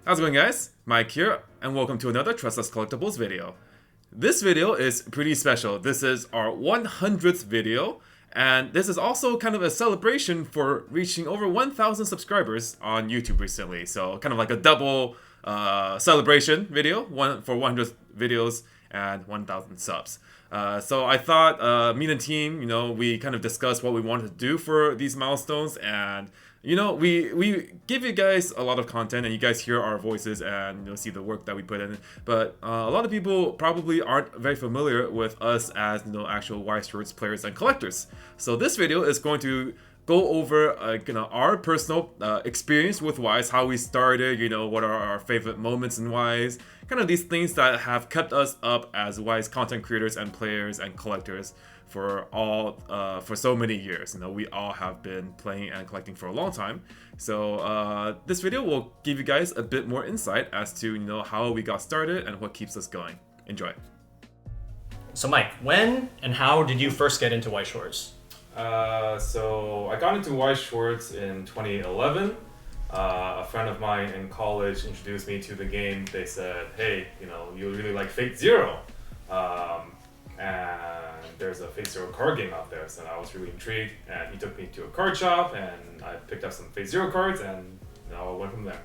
How's it going, guys? Mike here, and welcome to another Tressa's Collectibles video. This video is pretty special. This is our 100th video, and this is also kind of a celebration for reaching over 1,000 subscribers on YouTube recently. So kind of like a double celebration video, one for 100 videos and 1,000 subs. So I thought me and the team, we kind of discussed what we wanted to do for these milestones, and we give you guys a lot of content, and you guys hear our voices and see the work that we put in. But a lot of people probably aren't very familiar with us as actual Weiss Schwarz players and collectors. So this video is going to go over our personal experience with Weiss, how we started, what are our favorite moments in Weiss, kind of these things that have kept us up as Weiss content creators and players and collectors for so many years. We all have been playing and collecting for a long time. So this video will give you guys a bit more insight as to how we got started and what keeps us going. Enjoy. So Mike, when and how did you first get into Weiss Schwarz? So I got into Weiss Schwarz in 2011. A friend of mine in college introduced me to the game. They said, hey, you really like Fate Zero. And there's a Fate Zero card game out there. So I was really intrigued, and he took me to a card shop, and I picked up some Fate Zero cards, and I went from there.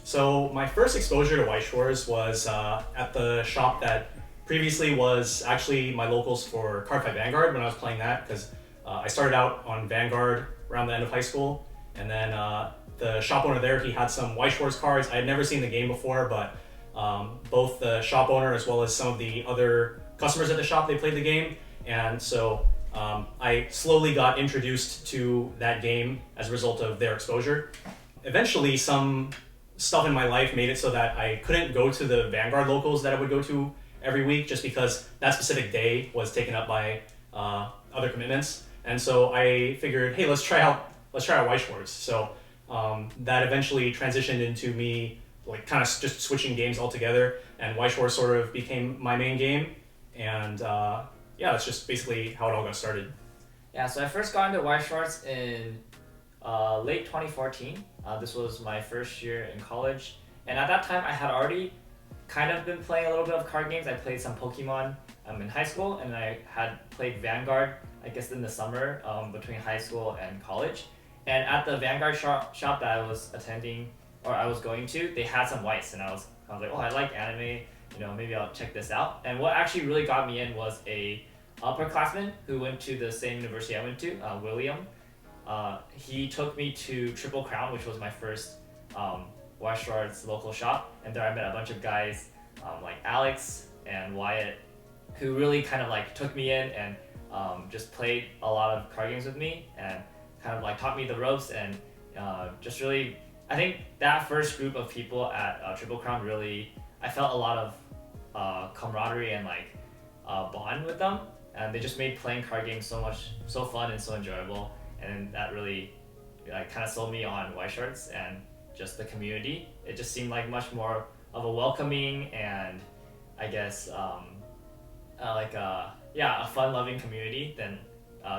So my first exposure to Weiss Schwarz was at the shop that previously was actually my locals for Card Fight Vanguard when I was playing that, because I started out on Vanguard around the end of high school, and then the shop owner there, he had some Weiss Schwarz cards. I had never seen the game before, but both the shop owner as well as some of the other customers at the shop, they played the game, and so I slowly got introduced to that game as a result of their exposure. Eventually, some stuff in my life made it so that I couldn't go to the Vanguard locals that I would go to every week, just because that specific day was taken up by other commitments. And so I figured, hey, let's try out Weiss Schwarz. So that eventually transitioned into me kind of just switching games altogether, and Weiss Schwarz sort of became my main game. And yeah, that's just basically how it all got started. Yeah, so I first got into Weiss Schwarz in late 2014. This was my first year in college, and at that time I had already kind of been playing a little bit of card games. I played some Pokemon in high school, and I had played Vanguard, I guess, in the summer between high school and college. And at the Vanguard shop that I was attending, or I was going to, they had some Weiss, and I was like, oh, I like anime, maybe I'll check this out. And what actually really got me in was a upperclassman who went to the same university I went to, William. He took me to Triple Crown, which was my first Weiss Schwarz local shop, and there I met a bunch of guys like Alex and Wyatt, who really kind of took me in and just played a lot of card games with me, and kind of taught me the ropes, and just really, I think that first group of people at Triple Crown really, I felt a lot of camaraderie and bond with them, and they just made playing card games so fun and so enjoyable, and that really kind of sold me on Weiss Schwarz and just the community. It just seemed like much more of a welcoming and I guess a fun-loving community than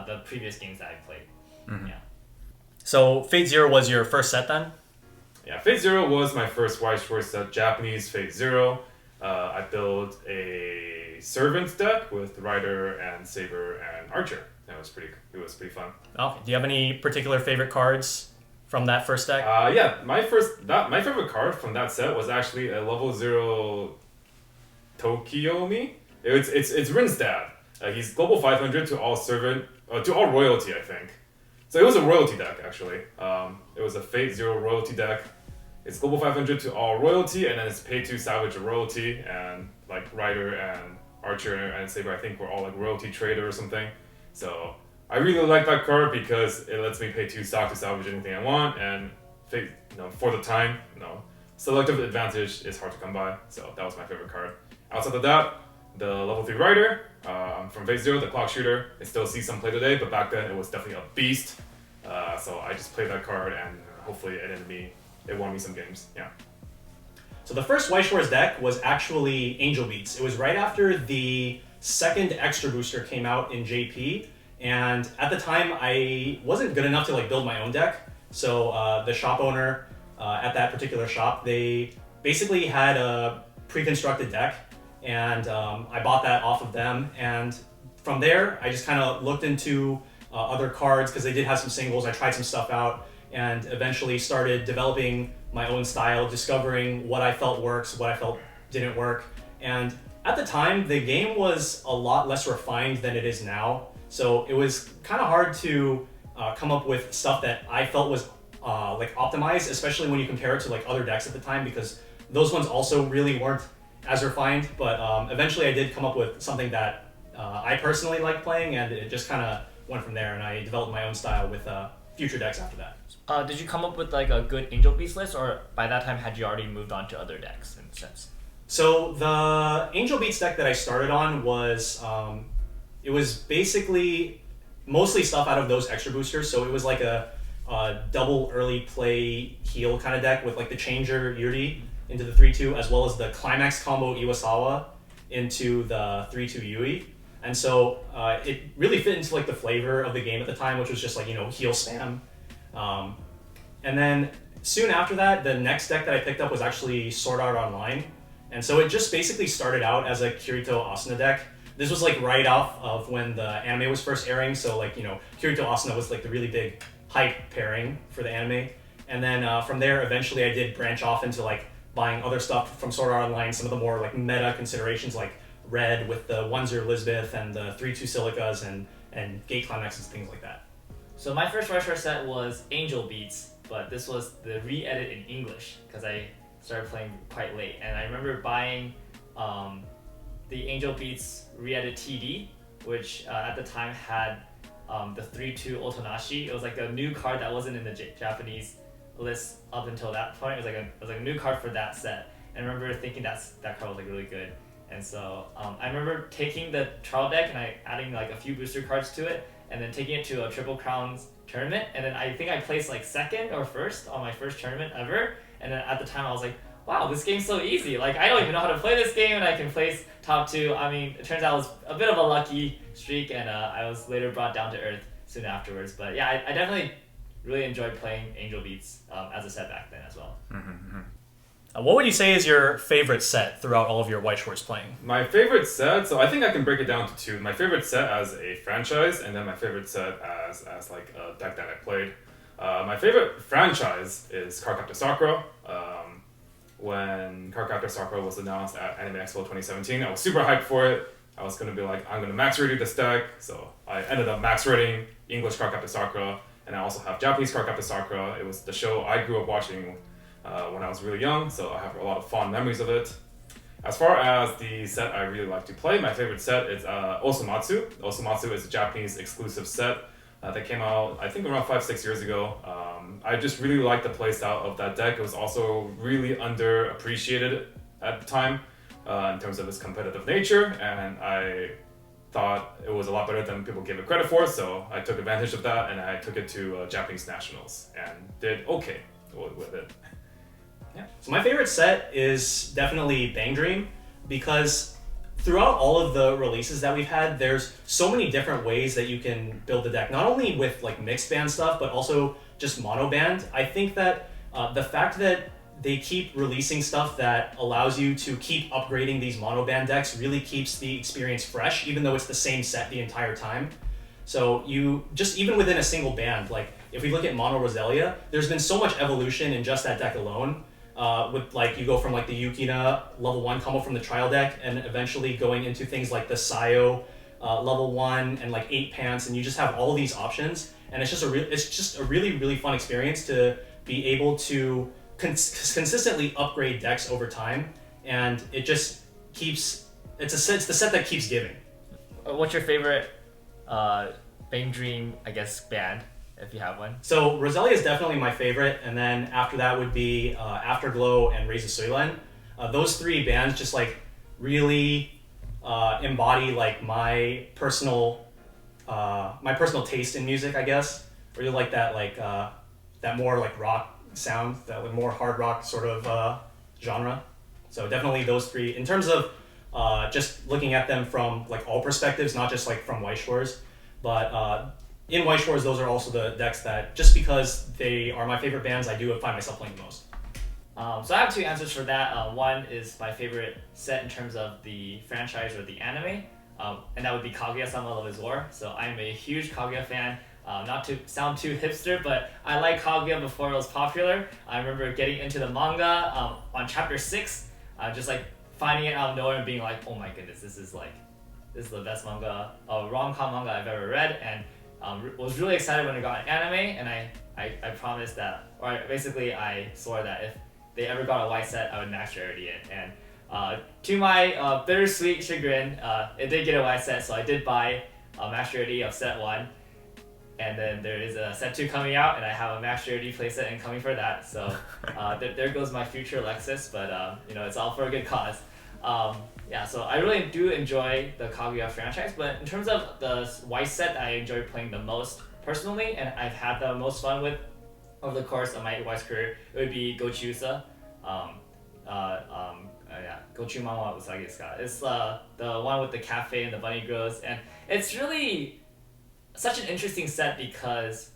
the previous games that I played. Mm-hmm. Yeah. So Fate Zero was your first set then? Yeah, Fate Zero was my first Weiss Schwarz set, Japanese Fate Zero. I built a Servants deck with Rider and Saber and Archer. It was pretty fun. Okay. Do you have any particular favorite cards from that first deck? Yeah, my favorite card from that set was actually a level 0 Tokiomi. It's Rinstad. He's global 500 to all royalty, I think. So it was a royalty deck, actually. It was a Fate Zero royalty deck. It's global 500 to all royalty, and then it's pay to salvage a royalty, and Rider and Archer and Saber, I think, were all royalty trader or something. So I really like that card because it lets me pay 2 stock to salvage anything I want, and Fate, for the time, selective advantage is hard to come by. So that was my favorite card. Outside of that, the level 3 Rider from Fate Zero, the clock shooter. It still sees some play today, but back then it was definitely a beast. So I just played that card, and hopefully it won me some games. Yeah. So the first Weiss Schwarz deck was actually Angel Beats. It was right after the second Extra Booster came out in JP, and at the time I wasn't good enough to build my own deck. So the shop owner at that particular shop, they basically had a pre-constructed deck, and I bought that off of them. And from there, I just kind of looked into other cards because they did have some singles. I tried some stuff out and eventually started developing my own style, discovering what I felt works, what I felt didn't work. And at the time, the game was a lot less refined than it is now. So it was kind of hard to come up with stuff that I felt was like optimized, especially when you compare it to like other decks at the time, because those ones also really weren't as refined. But eventually I did come up with something that I personally liked playing, and it just kind of went from there, and I developed my own style with future decks after that. Did you come up with like a good Angel Beats list, or by that time had you already moved on to other decks in a sense? So the Angel Beats deck that I started on was, it was basically mostly stuff out of those extra boosters. So it was like a double early play heal kind of deck with like the Changer Yuri into the 3-2, as well as the Climax combo Iwasawa into the 3-2 Yui. And so it really fit into like the flavor of the game at the time, which was just like, you know, heal spam. And then soon after that, the next deck that I picked up was actually Sword Art Online. And so it just basically started out as a Kirito Asuna deck. This was like right off of when the anime was first airing. So like, you know, Kirito Asuna was like the really big hype pairing for the anime. And then from there, eventually I did branch off into like buying other stuff from Sword Art Online, some of the more like meta considerations like Red with the 1-0 Elizabeth and the 3-2 Silicas and Gate Climaxes, things like that. So my first Weiss Schwarz set was Angel Beats, but this was the re-edit in English because I started playing quite late. And I remember buying the Angel Beats re-edit TD, which at the time had the 3-2 Otonashi. It was like a new card that wasn't in the Japanese list up until that point. It was like a new card for that set. And I remember thinking that card was like really good. And so I remember taking the trial deck and adding like a few booster cards to it, and then taking it to a Triple Crowns tournament. And then I think I placed like second or first on my first tournament ever. And then at the time I was like, wow, this game's so easy. Like I don't even know how to play this game, and I can place top 2. I mean, it turns out it was a bit of a lucky streak, and I was later brought down to earth soon afterwards. But yeah, I definitely really enjoyed playing Angel Beats as a set back then as well. Mm-hmm. What would you say is your favorite set throughout all of your Weiss Schwarz playing? My favorite set, so I think I can break it down to 2. My favorite set as a franchise, and then my favorite set as like a deck that I played. My favorite franchise is Cardcaptor Sakura. When Cardcaptor Sakura was announced at Anime Expo 2017, I was super hyped for it. I was going to be like, I'm going to max rating this deck. So I ended up max rating English Cardcaptor Sakura, and I also have Japanese Cardcaptor Sakura. It was the show I grew up watching when I was really young, so I have a lot of fond memories of it. As far as the set I really like to play, my favorite set is Osomatsu. Osomatsu is a Japanese exclusive set that came out, I think, around 5-6 years ago. I just really liked the playstyle of that deck. It was also really underappreciated at the time in terms of its competitive nature, and I thought it was a lot better than people gave it credit for, so I took advantage of that and I took it to Japanese Nationals and did okay with it. Yeah. So my favorite set is definitely Bang Dream, because throughout all of the releases that we've had, there's so many different ways that you can build the deck, not only with like mixed band stuff, but also just mono band. I think that the fact that they keep releasing stuff that allows you to keep upgrading these mono band decks really keeps the experience fresh, even though it's the same set the entire time. So you just, even within a single band, like if we look at Mono Roselia, there's been so much evolution in just that deck alone. With like, you go from like the Yukina level 1 combo from the trial deck, and eventually going into things like the Sayo level 1 and like 8 pants, and you just have all these options, and it's just a really fun experience to be able to consistently upgrade decks over time, and it just keeps it's the set that keeps giving. What's your favorite Bang Dream, I guess, band, if you have one? So Roselia is definitely my favorite, and then after that would be Afterglow and Reisa Suilen. Those 3 bands just like really embody like my personal taste in music, I guess. Or you like that that more like rock sound, that like more hard rock sort of genre. So definitely those 3 in terms of just looking at them from like all perspectives, not just like from Weiss Schwarz, but in Weiss Schwarz, those are also the decks that, just because they are my favorite bands, I do find myself playing the most. So I have two answers for that. One is my favorite set in terms of the franchise or the anime, and that would be Kaguya-sama Love is War. So I'm a huge Kaguya fan. Not to sound too hipster, but I like Kaguya before it was popular. I remember getting into the manga on chapter 6, just like finding it out of nowhere and being like, oh my goodness, this is the best manga, rom-com manga I've ever read, and was really excited when it got an anime, and I promised that, or basically I swore that if they ever got a Weiss set, I would max rarity it. And to my bittersweet chagrin, it did get a Weiss set, so I did buy a max rarity of set 1. And then there is a set 2 coming out, and I have a max rarity playset incoming for that. So there goes my future Lexus, but it's all for a good cause. Yeah, so I really do enjoy the Kaguya franchise, but in terms of the Weiss set that I enjoy playing the most personally, and I've had the most fun with over the course of my Weiss career, it would be Gochiusa. Gochu Manwa Usagi Desu. It's the one with the cafe and the bunny grows, and it's really such an interesting set because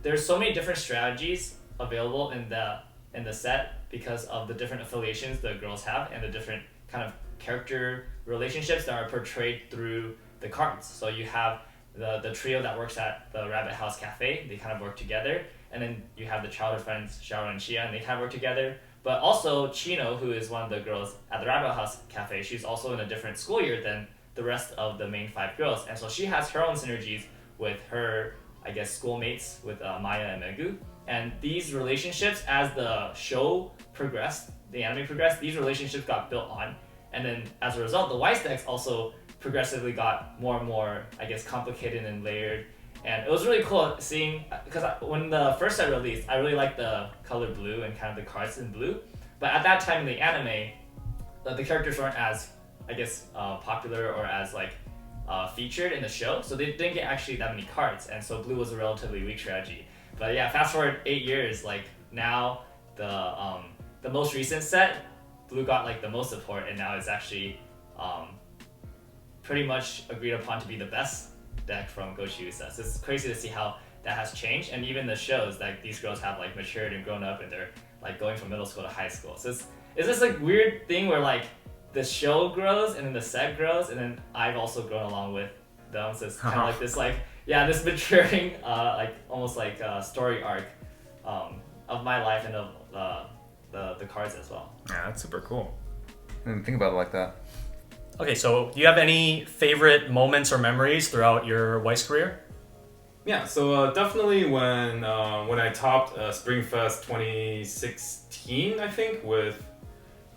there's so many different strategies available in the set because of the different affiliations the girls have and the different kind of character relationships that are portrayed through the cards. So you have the trio that works at the Rabbit House Cafe, they kind of work together, and then you have the childhood friends Xiaoru and Xia, and they kind of work together. But also Chino, who is one of the girls at the Rabbit House Cafe, she's also in a different school year than the rest of the main 5 girls, and so she has her own synergies with her, I guess, schoolmates with Maya and Megu. And these relationships, as the show progressed, the anime progressed, these relationships got built on. And then as a result, the Weiss decks also progressively got more and more, I guess, complicated and layered. And it was really cool seeing, because when the first set released, I really liked the color blue and kind of the cards in blue. But at that time in the anime, the characters weren't as, I guess, popular or as featured in the show, so they didn't get actually that many cards, and so blue was a relatively weak strategy. But yeah, fast forward 8 years, now the most recent set, blue got the most support, and now it's actually pretty much agreed upon to be the best deck from Gochiusa. So it's crazy to see how that has changed, and even the shows, these girls have matured and grown up, and they're going from middle school to high school. So it's this weird thing where the show grows and then the set grows, and then I've also grown along with them. So it's kind of this this maturing almost story arc of my life and of the cards as well. Yeah, that's super cool. I didn't think about it like that. Okay, so do you have any favorite moments or memories throughout your Weiss career? Yeah, so definitely when I topped Springfest 2016, I think, with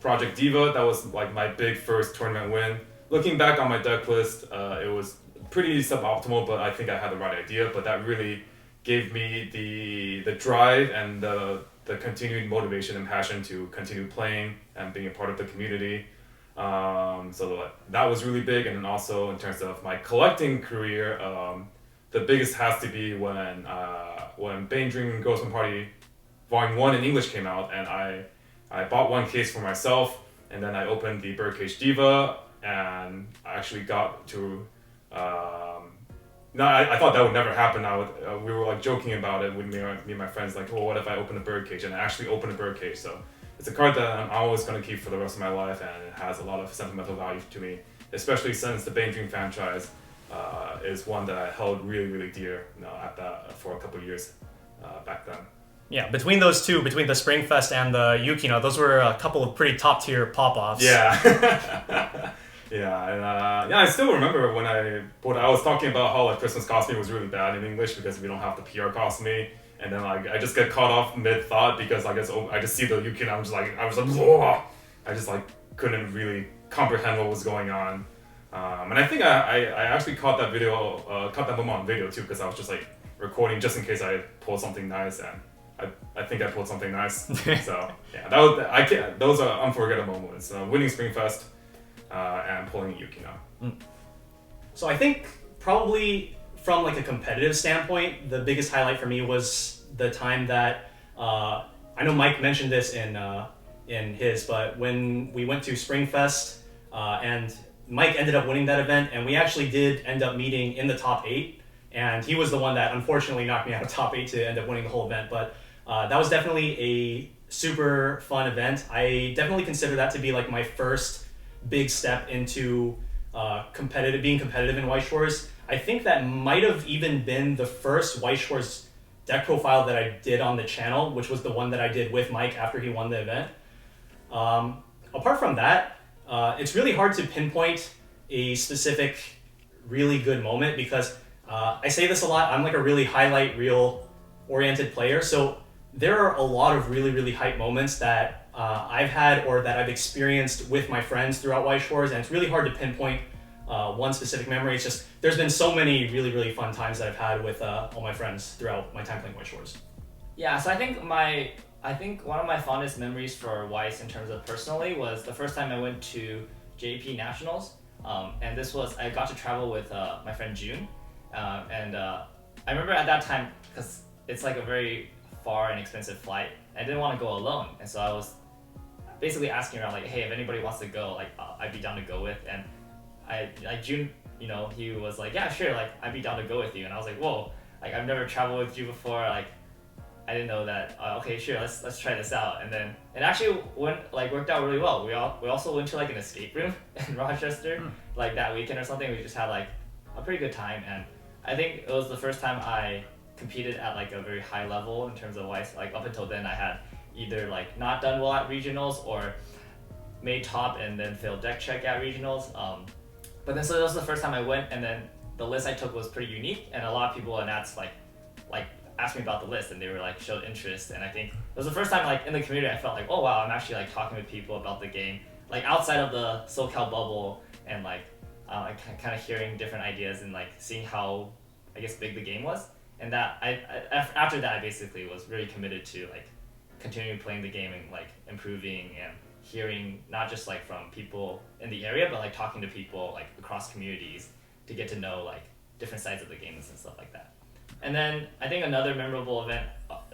Project Diva, that was my big first tournament win. Looking back on my deck list, it was pretty suboptimal, but I think I had the right idea. But that really gave me the drive and the continued motivation and passion to continue playing and being a part of the community. So that was really big. And then also in terms of my collecting career, the biggest has to be when Bane Dream Ghostman Party Volume 1 in English came out, and I bought one case for myself, and then I opened the Birdcage Diva, and I actually got to I thought that would never happen. We were joking about it with me and my friends, well, what if I open a Birdcage? And I actually opened a Birdcage. So it's a card that I'm always going to keep for the rest of my life, and it has a lot of sentimental value to me, especially since the Bane Dream franchise is one that I held really, really dear for a couple of years back then. Yeah, between those two, between the Springfest and the Yukino, those were a couple of pretty top-tier pop-offs. Yeah. And I still remember when I was talking about how Christmas costume was really bad in English because we don't have the PR costume, and then I just get caught off mid-thought because I just see the Yukino, I was like, whoa! I just couldn't really comprehend what was going on. And I think I actually caught that moment on video too, because I was just recording just in case I pulled something nice, and I think I pulled something nice. So yeah, those are unforgettable moments. Winning Springfest and pulling Yukino. So I think probably from a competitive standpoint, the biggest highlight for me was the time that I know Mike mentioned this in his, but when we went to Springfest and Mike ended up winning that event, and we actually did end up meeting in the top 8. and he was the one that unfortunately knocked me out of top 8 to end up winning the whole event. But that was definitely a super fun event. I definitely consider that to be like my first big step into being competitive in Weiss Schwarz. I think that might have even been the first Weiss Schwarz deck profile that I did on the channel, which was the one that I did with Mike after he won the event. Apart from that, it's really hard to pinpoint a specific really good moment because I say this a lot, I'm like a really highlight reel oriented player, so there are a lot of really, really hype moments that I've had or that I've experienced with my friends throughout Weiss Schwarz, and it's really hard to pinpoint one specific memory. It's just, there's been so many really, really fun times that I've had with all my friends throughout my time playing Weiss Schwarz. Yeah, so I think one of my fondest memories for Weiss in terms of personally was the first time I went to JP Nationals. And this was, I got to travel with my friend June. I remember at that time, because it's like a very far and expensive flight, I didn't want to go alone. And so I was basically asking around like, hey, if anybody wants to go, like I'd be down to go with. And June, he was like, yeah, sure, like I'd be down to go with you. And I was like, whoa, like I've never traveled with you before. Like I didn't know that. Okay, sure, let's try this out. And then it actually worked out really well. We also went to like an escape room in Rochester, like that weekend or something. We just had like a pretty good time, and I think it was the first time I competed at like a very high level in terms of Weiss. Like up until then, I had either like not done well at regionals or made top and then failed deck check at regionals. But then so that was the first time I went, and then the list I took was pretty unique, and a lot of people and that's like asked me about the list, and they were like showed interest. And I think it was the first time like in the community I felt like, oh wow, I'm actually like talking with people about the game, like outside of the SoCal bubble, and like kind of hearing different ideas and like seeing how I guess big the game was. And that after that I basically was really committed to like continuing playing the game and like improving and hearing not just like from people in the area, but like talking to people like across communities to get to know like different sides of the games and stuff like that. And then I think another memorable event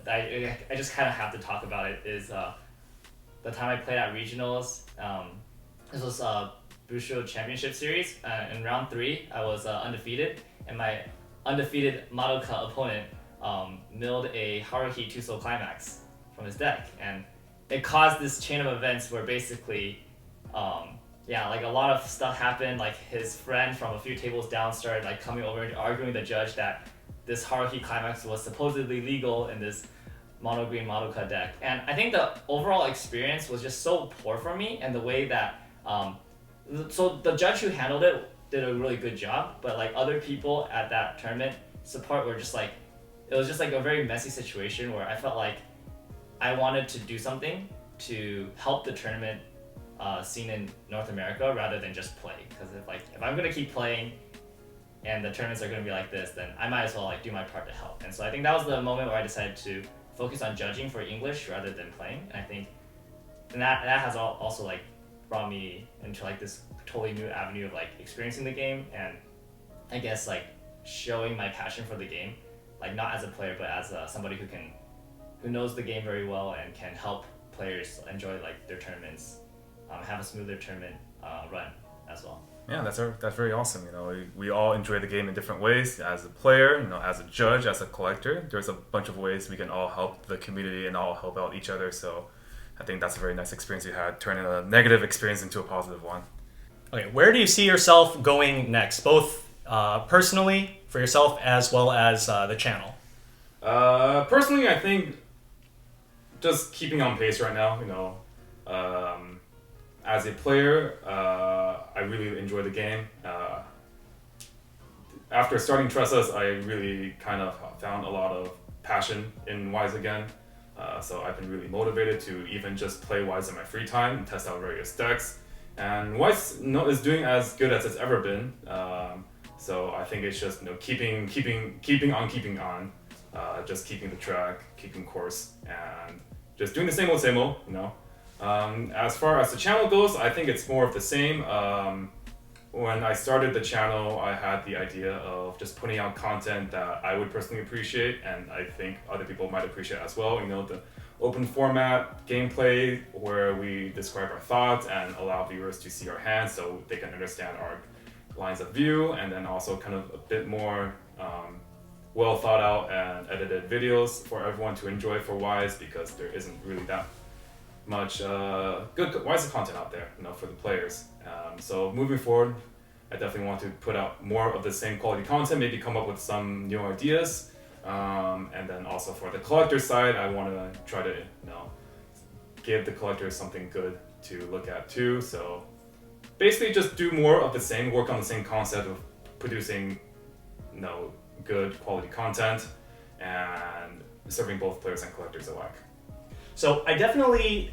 that I just kind of have to talk about it is the time I played at regionals. This was Busho Championship Series. In round 3, I was undefeated, and my undefeated Madoka opponent milled a Haruhi Tuso Climax from his deck, and it caused this chain of events where basically, like a lot of stuff happened. Like his friend from a few tables down started like coming over and arguing with the judge that this Haruhi Climax was supposedly legal in this mono green Madoka deck. And I think the overall experience was just so poor for me, and the way that so the judge who handled it did a really good job, but like other people at that tournament support were just like, it was just like a very messy situation where I felt like I wanted to do something to help the tournament scene in North America rather than just play. Because if I'm gonna keep playing and the tournaments are gonna be like this, then I might as well like do my part to help. And so I think that was the moment where I decided to focus on judging for English rather than playing. And I think that has also like brought me into like this totally new avenue of like experiencing the game, and I guess like showing my passion for the game, like not as a player but as somebody who knows the game very well and can help players enjoy like their tournaments, have a smoother tournament run as well. Yeah, that's very awesome. We all enjoy the game in different ways. As a player, as a judge, as a collector, there's a bunch of ways we can all help the community and all help out each other. So I think that's a very nice experience you had, turning a negative experience into a positive one. Okay, where do you see yourself going next, both personally for yourself as well as the channel? Personally, I think just keeping on pace right now. As a player, I really enjoy the game. After starting Tressa's, I really kind of found a lot of passion in Weiss again. So I've been really motivated to even just play Weiss in my free time and test out various decks. And Weiss is doing as good as it's ever been. So I think it's just keeping on, just keeping the track, keeping course, and just doing the same old. As far as the channel goes, I think it's more of the same. When I started the channel, I had the idea of just putting out content that I would personally appreciate, and I think other people might appreciate as well. The open format gameplay where we describe our thoughts and allow viewers to see our hands so they can understand our lines of view, and then also kind of a bit more well thought out and edited videos for everyone to enjoy for Weiss, because there isn't really that much good Weiss content out there, for the players. So moving forward, I definitely want to put out more of the same quality content, maybe come up with some new ideas. And then also for the collector side, I want to try to, give the collectors something good to look at too. So basically just do more of the same, work on the same concept of producing, good quality content and serving both players and collectors alike. So I definitely,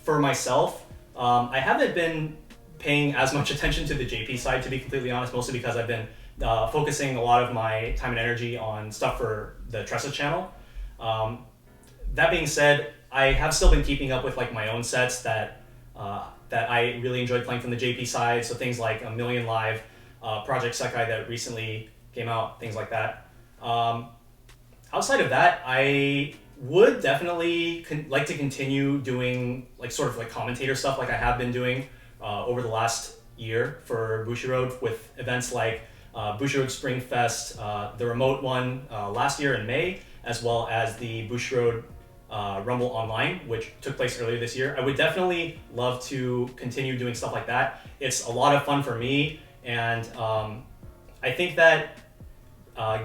for myself, I haven't been paying as much attention to the JP side, to be completely honest, mostly because I've been focusing a lot of my time and energy on stuff for the Tressa channel. That being said, I have still been keeping up with like my own sets that I really enjoyed playing from the JP side. So things like A Million Live, Project Sekai that recently came out, things like that. Outside of that, I would definitely like to continue doing like sort of like commentator stuff like I have been doing over the last year for Bushiroad, with events like Bushiroad Spring Fest, the remote one last year in May, as well as the Bushiroad Rumble Online, which took place earlier this year. I would definitely love to continue doing stuff like that. It's a lot of fun for me, and I think that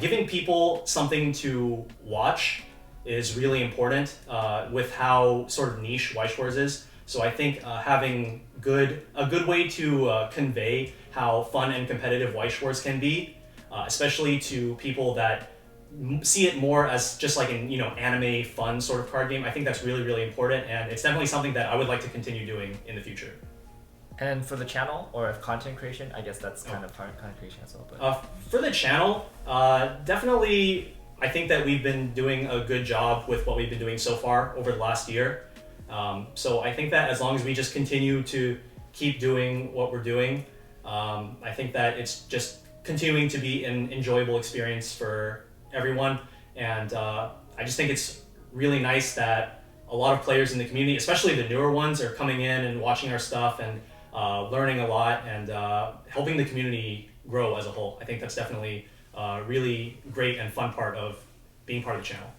giving people something to watch is really important with how sort of niche Weiss Schwarz is. So I think having a good way to convey how fun and competitive Weiss Schwarz can be, especially to people that see it more as just like an anime fun sort of card game. I think that's really, really important, and it's definitely something that I would like to continue doing in the future. And for the channel or content creation, I guess that's kind of part of content creation as well. But for the channel, definitely I think that we've been doing a good job with what we've been doing so far over the last year. So I think that as long as we just continue to keep doing what we're doing, I think that it's just continuing to be an enjoyable experience for everyone. And I just think it's really nice that a lot of players in the community, especially the newer ones, are coming in and watching our stuff and learning a lot and helping the community grow as a whole. I think that's definitely a really great and fun part of being part of the channel.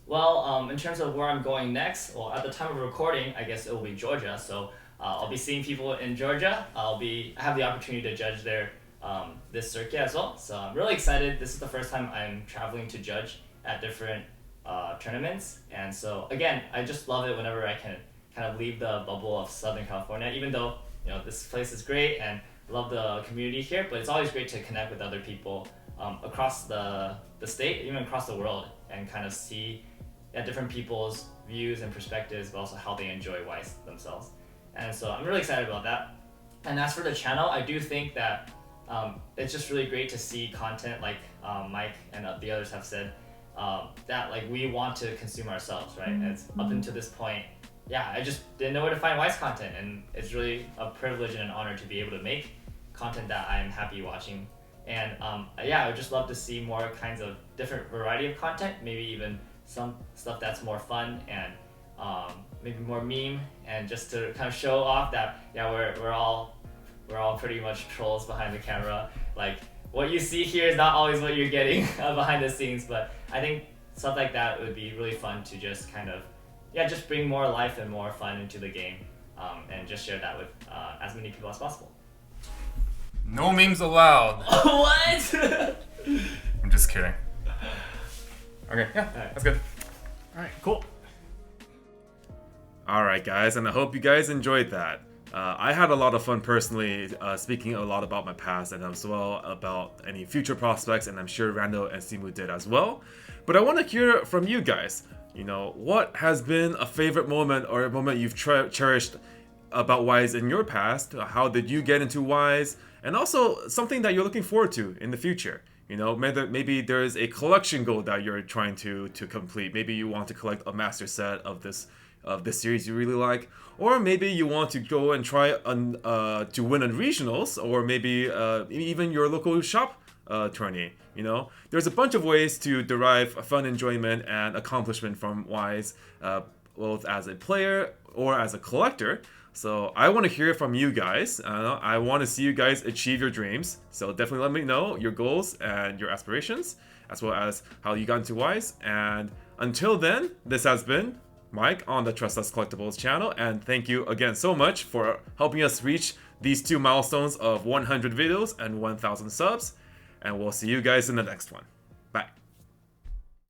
well, in terms of where I'm going next, well, at the time of recording, I guess it will be Georgia. So I'll be seeing people in Georgia. I have the opportunity to judge their this circuit as well. So I'm really excited. This is the first time I'm traveling to judge at different tournaments, and so again, I just love it whenever I can kind of leave the bubble of Southern California. Even though this place is great and I love the community here, but it's always great to connect with other people across the state, even across the world, and kind of see different people's views and perspectives, but also how they enjoy Weiss themselves. And so I'm really excited about that. And as for the channel, I do think that it's just really great to see content like Mike and the others have said, that like we want to consume ourselves, right? And it's up until this point, I just didn't know where to find Weiss content, and it's really a privilege and an honor to be able to make content that I'm happy watching. And I would just love to see more kinds of different variety of content, maybe even some stuff that's more fun and maybe more meme, and just to kind of show off that we're all pretty much trolls behind the camera. Like what you see here is not always what you're getting behind the scenes, but I think stuff like that would be really fun to just kind of just bring more life and more fun into the game, and just share that with as many people as possible. No memes allowed. What? I'm just kidding. Okay, yeah, that's good. All right, cool. Alright guys, and I hope you guys enjoyed that. I had a lot of fun personally, speaking a lot about my past and as well about any future prospects, and I'm sure Randall and Simu did as well. But I want to hear from you guys. What has been a favorite moment or a moment you've cherished about Weiss in your past? How did you get into Weiss? And also something that you're looking forward to in the future. Maybe there's a collection goal that you're trying to complete. Maybe you want to collect a master set of this series you really like, or maybe you want to go and try to win on regionals, or maybe even your local shop tourney. There's a bunch of ways to derive fun enjoyment and accomplishment from Weiss. both as a player or as a collector. So I want to hear from you guys. I want to see you guys achieve your dreams. So definitely let me know your goals and your aspirations, as well as how you got into Weiss. And until then, this has been Mike on the Tressa Collectibles channel, and thank you again so much for helping us reach these 2 milestones of 100 videos and 1,000 subs. And we'll see you guys in the next one.